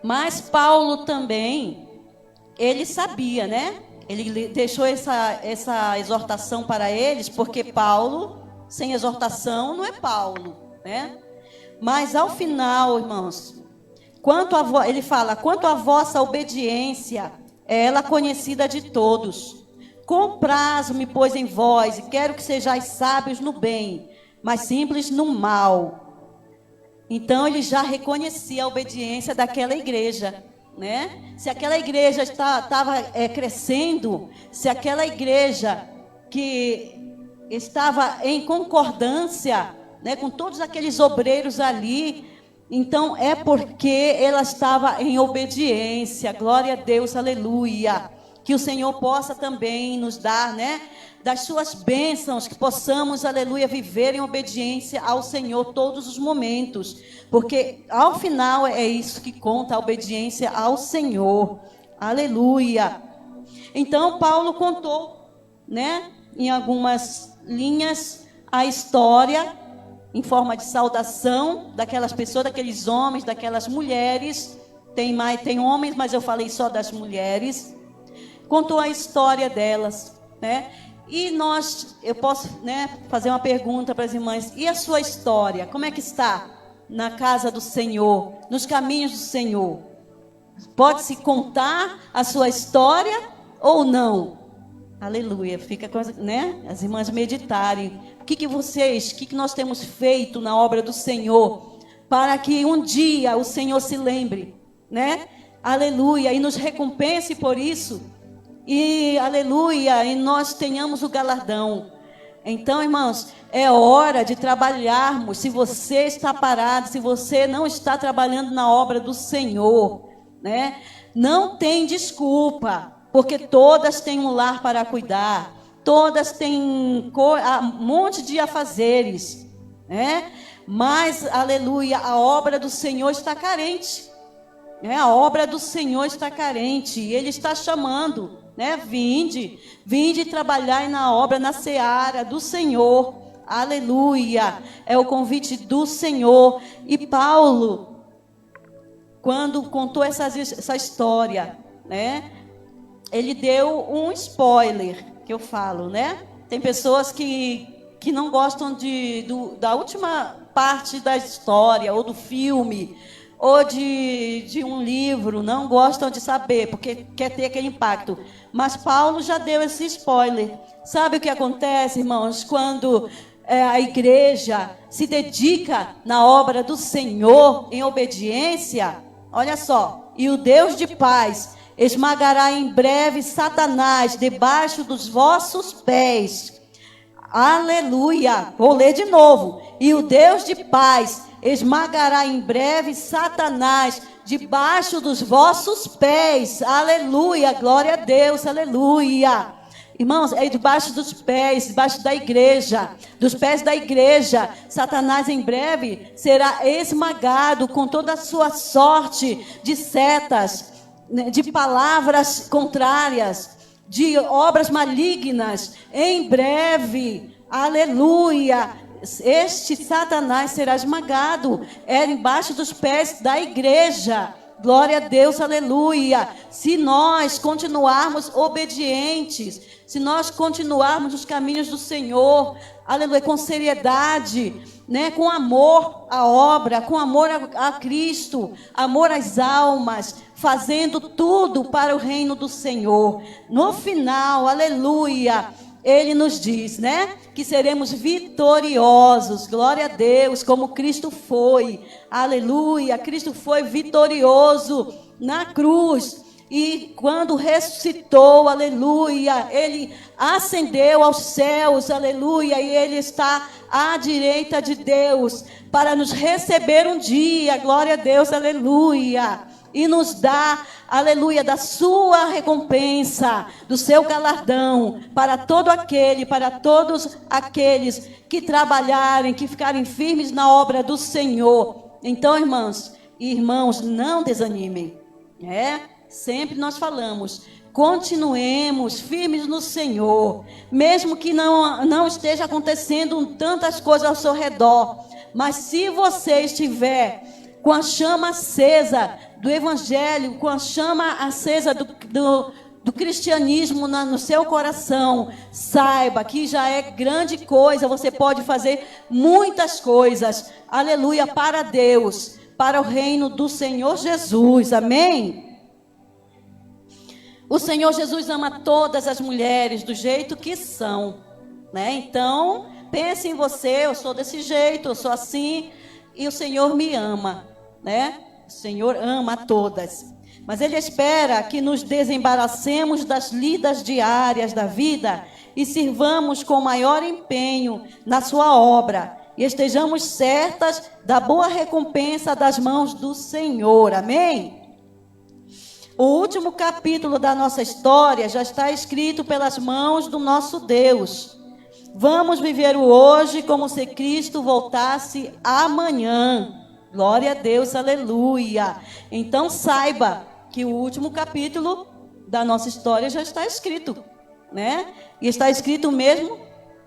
Mas Paulo também, ele sabia, né? Ele deixou essa exortação para eles, porque Paulo, sem exortação, não é Paulo, né? Mas ao final, irmãos, ele fala, quanto à vossa obediência, é ela conhecida de todos. Comprazo-me, pois, em vós, e quero que sejais sábios no bem, mas simples no mal. Então, ele já reconhecia a obediência daquela igreja, né? Se aquela igreja estava crescendo, se aquela igreja que estava em concordância, né, com todos aqueles obreiros ali, então é porque ela estava em obediência. Glória a Deus, aleluia. Que o Senhor possa também nos dar, né, das suas bênçãos, que possamos, aleluia, viver em obediência ao Senhor todos os momentos, porque ao final é isso que conta, a obediência ao Senhor, aleluia. Então Paulo contou, né, em algumas linhas, a história em forma de saudação daquelas pessoas, daqueles homens, daquelas mulheres. Tem homens, mas eu falei só das mulheres. Contou a história delas, né? E eu posso, né, fazer uma pergunta para as irmãs. E a sua história? Como é que está na casa do Senhor, nos caminhos do Senhor? Pode-se contar a sua história ou não? Aleluia. Fica com as irmãs meditarem. O que nós temos feito na obra do Senhor, para que um dia o Senhor se lembre, né? Aleluia. E nos recompense por isso. E aleluia, e nós tenhamos o galardão. Então, irmãos, é hora de trabalharmos. Se você está parado, se você não está trabalhando na obra do Senhor, né? Não tem desculpa, porque todas têm um lar para cuidar, todas têm um monte de afazeres, né? Mas, aleluia, a obra do Senhor está carente, né? A obra do Senhor está carente, e Ele está chamando, né? Vinde trabalhar na obra, na seara do Senhor, aleluia, é o convite do Senhor. E Paulo, quando contou essa história, né, ele deu um spoiler, que eu falo, né? Tem pessoas que não gostam da última parte da história, ou do filme, ou de um livro, não gostam de saber, porque quer ter aquele impacto. Mas Paulo já deu esse spoiler. Sabe o que acontece, irmãos, quando a igreja se dedica na obra do Senhor em obediência? Olha só, e o Deus de paz esmagará em breve Satanás debaixo dos vossos pés. Aleluia. Vou ler de novo. E o Deus de paz esmagará em breve Satanás debaixo dos vossos pés. Aleluia. Glória a Deus. Aleluia. Irmãos, é debaixo dos pés, debaixo da igreja, dos pés da igreja. Satanás em breve será esmagado com toda a sua sorte de setas, de palavras contrárias, de obras malignas. Em breve, aleluia, este Satanás será esmagado. É embaixo dos pés da igreja. Glória a Deus, aleluia. Se nós continuarmos obedientes, se nós continuarmos nos caminhos do Senhor, aleluia, com seriedade, né, com amor à obra, com amor a Cristo, amor às almas, fazendo tudo para o reino do Senhor. No final, aleluia, Ele nos diz, né, que seremos vitoriosos. Glória a Deus, como Cristo foi. Aleluia, Cristo foi vitorioso na cruz. E quando ressuscitou, aleluia, Ele ascendeu aos céus, aleluia, e Ele está à direita de Deus para nos receber um dia. Glória a Deus, aleluia. E nos dá, aleluia, da sua recompensa, do seu galardão, para todos aqueles que trabalharem, que ficarem firmes na obra do Senhor. Então, irmãs e irmãos, não desanimem, sempre nós falamos, continuemos firmes no Senhor, mesmo que não esteja acontecendo tantas coisas ao seu redor, mas se você estiver com a chama acesa do Evangelho, com a chama acesa do cristianismo no seu coração, saiba que já é grande coisa, você pode fazer muitas coisas, aleluia, para Deus, para o reino do Senhor Jesus, amém? O Senhor Jesus ama todas as mulheres do jeito que são, né? Então, pense em você, eu sou desse jeito, eu sou assim, e o Senhor me ama, né? O Senhor ama a todas. Mas Ele espera que nos desembaracemos das lidas diárias da vida e sirvamos com maior empenho na sua obra e estejamos certas da boa recompensa das mãos do Senhor. Amém? O último capítulo da nossa história já está escrito pelas mãos do nosso Deus. Vamos viver o hoje como se Cristo voltasse amanhã. Glória a Deus, aleluia. Então saiba que o último capítulo da nossa história já está escrito, né? E está escrito mesmo,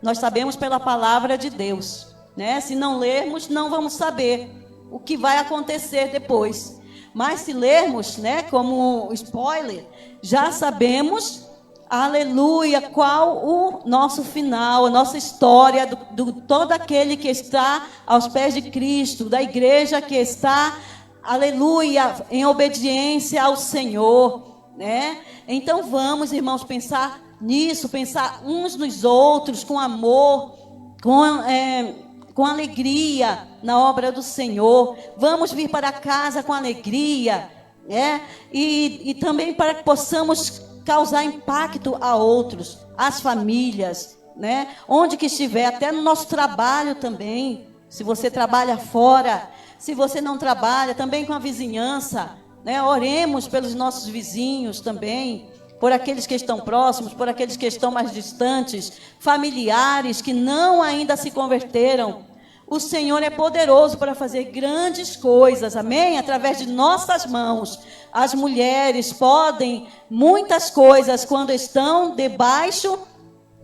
nós sabemos pela palavra de Deus, né? Se não lermos, não vamos saber o que vai acontecer depois. Mas se lermos, né, como spoiler, já sabemos, aleluia, qual o nosso final, a nossa história do todo aquele que está aos pés de Cristo, da igreja que está, aleluia, em obediência ao Senhor, né? Então vamos, irmãos, pensar nisso, pensar uns nos outros, com amor, com alegria na obra do Senhor. Vamos vir para casa com alegria, né? E também para que possamos causar impacto a outros, às famílias, né? Onde que estiver, até no nosso trabalho também. Se você trabalha fora, se você não trabalha, também com a vizinhança, né? Oremos pelos nossos vizinhos também, por aqueles que estão próximos, por aqueles que estão mais distantes, familiares que não ainda se converteram. O Senhor é poderoso para fazer grandes coisas, amém? Através de nossas mãos. As mulheres podem muitas coisas quando estão debaixo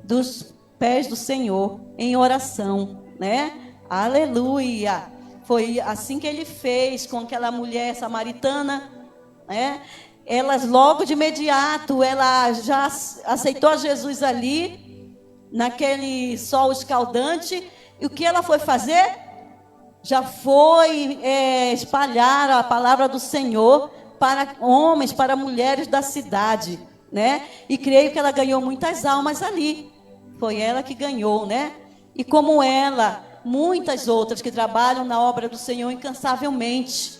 dos pés do Senhor, em oração, né? Aleluia! Foi assim que Ele fez com aquela mulher samaritana, né? Elas logo de imediato, ela já aceitou a Jesus ali, naquele sol escaldante. E o que ela foi fazer? Já foi espalhar a palavra do Senhor para homens, para mulheres da cidade, né? E creio que ela ganhou muitas almas ali. Foi ela que ganhou, né? E como ela, muitas outras que trabalham na obra do Senhor incansavelmente.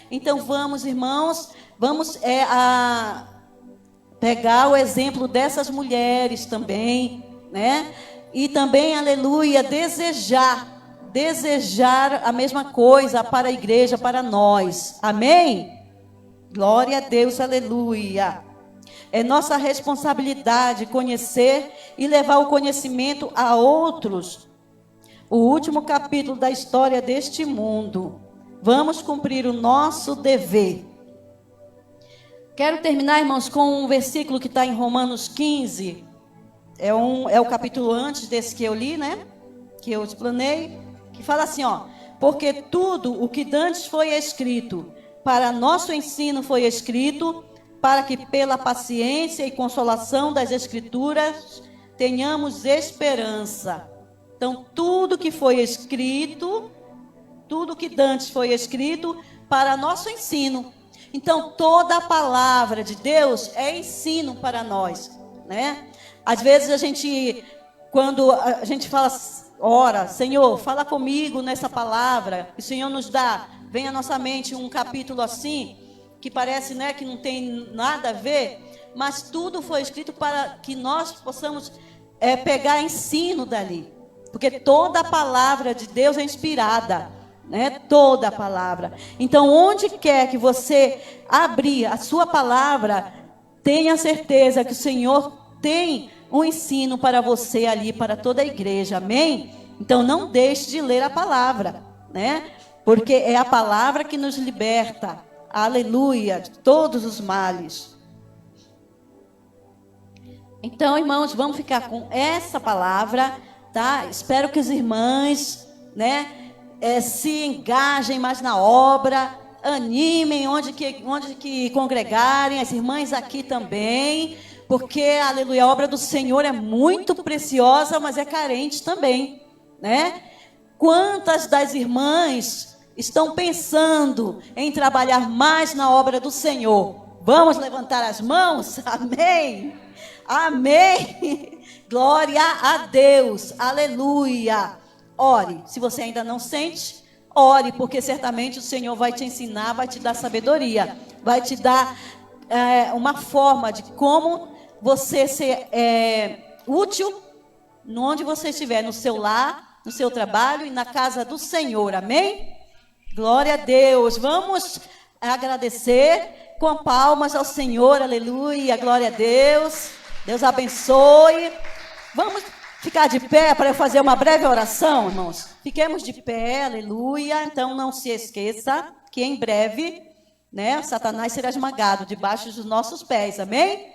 Então vamos, irmãos, vamos pegar o exemplo dessas mulheres também, né? E também, aleluia, desejar a mesma coisa para a igreja, para nós. Amém? Glória a Deus, aleluia. É nossa responsabilidade conhecer e levar o conhecimento a outros. O último capítulo da história deste mundo. Vamos cumprir o nosso dever. Quero terminar, irmãos, com um versículo que está em Romanos 15. É o capítulo antes desse que eu li, né? Que eu explanei. Que fala assim, ó. Porque tudo o que dantes foi escrito, para nosso ensino foi escrito, para que pela paciência e consolação das Escrituras tenhamos esperança. Então, tudo que foi escrito, tudo que dantes foi escrito para nosso ensino. Então, toda a palavra de Deus é ensino para nós, né? Às vezes quando a gente fala, ora, Senhor, fala comigo nessa palavra, o Senhor nos dá, vem à nossa mente um capítulo assim, que parece, né, que não tem nada a ver, mas tudo foi escrito para que nós possamos pegar ensino dali, porque toda a palavra de Deus é inspirada, né? Toda a palavra. Então, onde quer que você abrir a sua palavra, tenha certeza que o Senhor tem um ensino para você ali, para toda a igreja, amém? Então não deixe de ler a palavra, né? Porque é a palavra que nos liberta, aleluia, de todos os males. Então, irmãos, vamos ficar com essa palavra, tá? Espero que as irmãs, né, se engajem mais na obra, animem onde que congregarem, as irmãs aqui também, porque, aleluia, a obra do Senhor é muito preciosa, mas é carente também, né? Quantas das irmãs estão pensando em trabalhar mais na obra do Senhor? Vamos levantar as mãos? Amém? Amém! Glória a Deus, aleluia! Ore, se você ainda não sente, ore, porque certamente o Senhor vai te ensinar, vai te dar sabedoria, vai te dar uma forma de como você ser útil onde você estiver, no seu lar, no seu trabalho e na casa do Senhor, amém? Glória a Deus, vamos agradecer com palmas ao Senhor, aleluia, glória a Deus, Deus abençoe. Vamos ficar de pé para eu fazer uma breve oração, irmãos. Fiquemos de pé, aleluia. Então não se esqueça que em breve, né, Satanás será esmagado debaixo dos nossos pés, amém?